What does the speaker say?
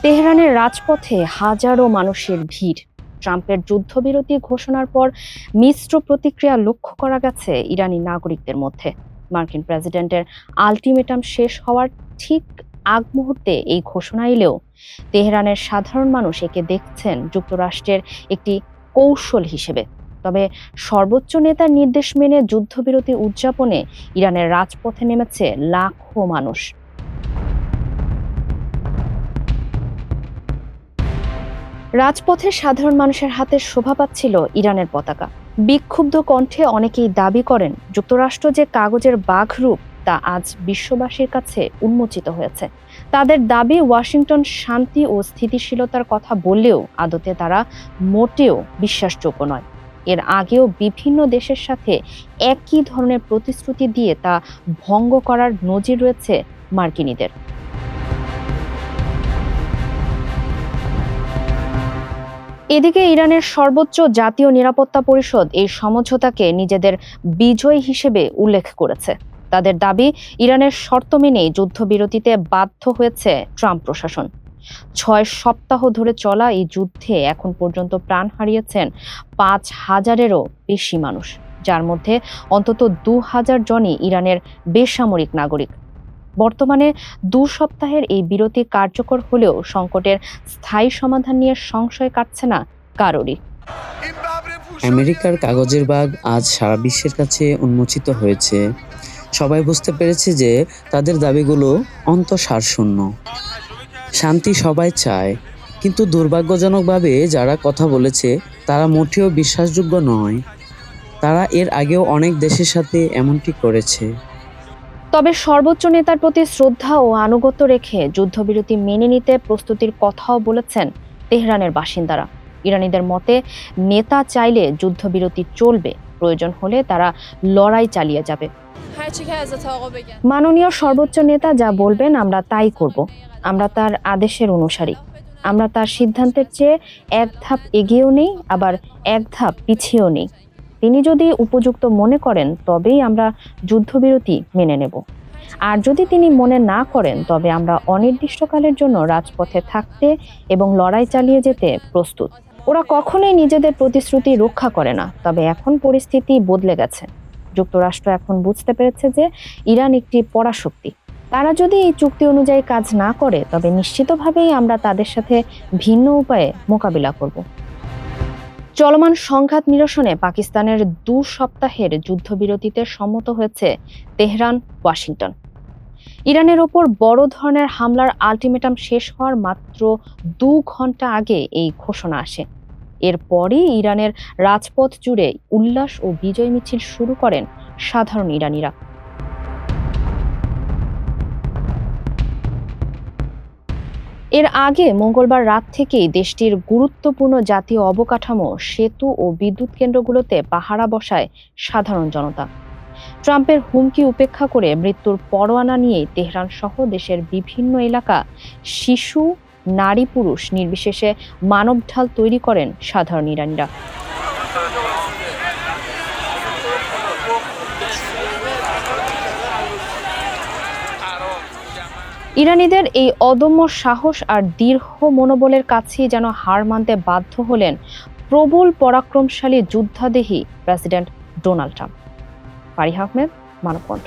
তেহরানের রাজপথে হাজারো মানুষের ভিড়। ট্রাম্পের যুদ্ধবিরতি ঘোষণার পর মিশ্র প্রতিক্রিয়া লক্ষ্য করা গেছে ইরানি নাগরিকদের মধ্যে। মার্কিন প্রেসিডেন্টের আলটিমেটাম শেষ হওয়ার ঠিক আগ মুহূর্তে এই ঘোষণা এলেও তেহরানের সাধারণ মানুষ একে দেখছেন যুক্তরাষ্ট্রের একটি কৌশল হিসেবে। তবে সর্বোচ্চ নেতার নির্দেশ মেনে যুদ্ধবিরতি উদযাপনে ইরানের রাজপথে নেমেছে লাখো মানুষ। রাজপথে সাধারণ মানুষের হাতে শোভা পাচ্ছিল ইরানের পতাকা। বিক্ষুব্ধ কণ্ঠে অনেকেই দাবি করেন যুক্তরাষ্ট্র যে কাগজের বাঘরূপ তা আজ বিশ্ববাসীর কাছে উন্মোচিত হয়েছে। তাদের দাবি ওয়াশিংটন শান্তি ও স্থিতিশীলতার কথা বললেও আদতে তারা মোটেও বিশ্বাসযোগ্য নয়। এর আগেও বিভিন্ন দেশের সাথে একই ধরনের প্রতিশ্রুতি দিয়ে তা ভঙ্গ করার নজির রয়েছে মার্কিনীদের। এদিকে ইরানের সর্বোচ্চ জাতীয় নিরাপত্তা পরিষদ এই সমঝোতাকে নিজেদের বিজয় হিসেবে উল্লেখ করেছে। তাদের দাবি, ইরানের শর্ত মেনেই যুদ্ধবিরতিতে বাধ্য হয়েছে ট্রাম্প প্রশাসন। 6 সপ্তাহ ধরে চলা এই যুদ্ধে এখন পর্যন্ত প্রাণ হারিয়েছেন 5,000-এরও বেশি মানুষ, যার মধ্যে অন্তত 2,000 জনই ইরানের বেসামরিক নাগরিক। বর্তমানে 2 সপ্তাহের এই বিরতি কার্যকর হলেও সংকটের স্থায়ী সমাধান নিয়ে সংশয় কাটছে না কারোরই। আমেরিকার কাগজের বাঘ আজ সারা বিশ্বের কাছে উন্মোচিত হয়েছে। সবাই বুঝতে পেরেছে যে তাদের দাবিগুলো অন্তঃসারশূন্য। শান্তি সবাই চায়, কিন্তু দুর্ভাগ্যজনকভাবে যারা কথা বলেছে তারা মোটেও বিশ্বাসযোগ্য নয়। তারা এর আগেও অনেক দেশের সাথে এমনটি করেছে। তবে সর্বোচ্চ নেতার প্রতি শ্রদ্ধা ও আনুগত্য রেখে যুদ্ধবিরতি মেনে নিতে প্রস্তুতির কথাও বলেছেন তেহরানের বাসিন্দারা। ইরানিদের মতে, নেতা চাইলে যুদ্ধবিরতি চলবে, প্রয়োজন হলে তারা লড়াই চালিয়ে যাবে। মাননীয় সর্বোচ্চ নেতা যা বলবেন আমরা তাই করব। আমরা তার আদেশের অনুসারী। আমরা তার সিদ্ধান্তের চেয়ে এক ধাপ এগিয়েও নেই, আবার এক ধাপ পিছিয়েও নেই। তিনি যদি উপযুক্ত মনে করেন তবেই আমরা যুদ্ধবিরতি মেনে নেব। আর যদি তিনি মনে না করেন তবে আমরা অনির্দিষ্টকালের জন্য রাজপথে থাকতে এবং লড়াই চালিয়ে যেতে প্রস্তুত। ওরা কখনোই নিজেদের প্রতিশ্রুতি রক্ষা করে না, তবে এখন পরিস্থিতি বদলে গেছে। যুক্তরাষ্ট্র এখন বুঝতে পেরেছে যে ইরান একটি পরাশক্তি। তারা যদি এই চুক্তি অনুযায়ী কাজ না করে তবে নিশ্চিতভাবেই আমরা তাদের সাথে ভিন্ন উপায়ে মোকাবিলা করব। চলমান সংঘাত নিরসনে পাকিস্তানের 2 সপ্তাহের যুদ্ধবিরতিতে সম্মত হয়েছে তেহরান, ওয়াশিংটন। ইরানের ওপর বড় ধরনের হামলার আলটিমেটাম শেষ হওয়ার মাত্র 2 ঘন্টা আগে এই ঘোষণা আসে। এরপরই ইরানের রাজপথ জুড়ে উল্লাস ও বিজয় মিছিল শুরু করেন সাধারণ ইরানিরা। এর আগে মঙ্গলবার রাত থেকেই দেশটির গুরুত্বপূর্ণ জাতীয় অবকাঠামো, সেতু ও বিদ্যুৎ কেন্দ্রগুলোতে পাহারা বসায় সাধারণ জনতা। ট্রাম্পের হুমকি উপেক্ষা করে মৃত্যুর পরোয়ানা নিয়ে তেহরান সহ দেশের বিভিন্ন এলাকা শিশু, নারী, পুরুষ নির্বিশেষে মানবঢাল তৈরি করেন সাধারণ ইরানিরা। ইরানিদের এই অদম্য সাহস আর দৃঢ় মনোবলের কাছেই যেন হার মানতে বাধ্য হলেন প্রবল পরাক্রমশালী যুদ্ধাদেহী president Donald Trump. Fariha Ahmed, Manabkantha.